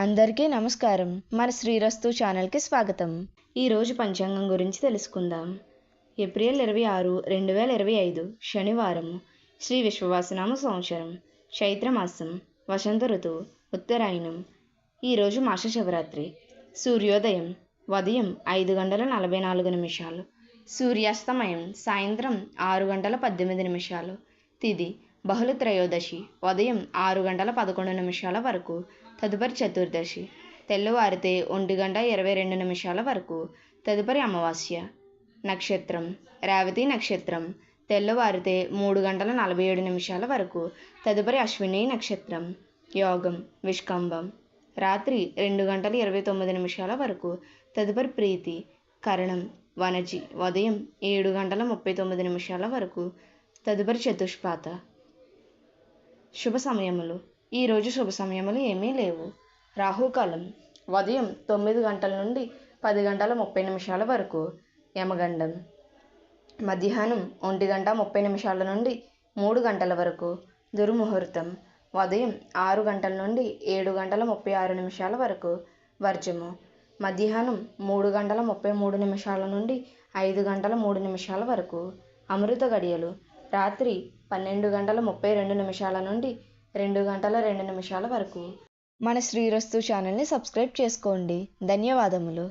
అందరికీ నమస్కారం. మన శ్రీరస్తు ఛానల్కి స్వాగతం. ఈరోజు పంచాంగం గురించి తెలుసుకుందాం. ఏప్రిల్ 26, 2025 శనివారం. శ్రీ విశ్వవాసనామ సంవత్సరం, చైత్రమాసం, వసంత ఋతువు, ఉత్తరాయణం. ఈరోజు మాస శివరాత్రి. సూర్యోదయం ఉదయం 5:44, సూర్యాస్తమయం సాయంత్రం 6:18. తిథి బహుళ త్రయోదశి ఉదయం 6:11 వరకు, తదుపరి చతుర్దశి తెల్లవారితే 1:22 వరకు, తదుపరి అమావాస్య. నక్షత్రం రేవతి నక్షత్రం తెల్లవారితే 3:47 వరకు, తదుపరి అశ్విని నక్షత్రం. యోగం విష్కంభం రాత్రి 2:29 వరకు, తదుపరి ప్రీతి. కరణం వనజి ఉదయం 7:39 వరకు, తదుపరి చతుష్పాత. శుభ సమయములు. ఈరోజు శుభ సమయములు ఏమీ లేవు. రాహుకాలం ఉదయం 9 గంటల నుండి 10:30 వరకు, యమగండం మధ్యాహ్నం 1:30 నుండి 3 గంటల వరకు, దుర్ముహూర్తం ఉదయం 6 గంటల నుండి 7:36 వరకు, వర్జము మధ్యాహ్నం 3:33 నుండి 5:03 వరకు, అమృత గడియలు రాత్రి 12:32 నుండి 2:02 వరకు. మన శ్రీరస్తు ఛానల్ని సబ్స్క్రైబ్ చేసుకోండి. ధన్యవాదములు.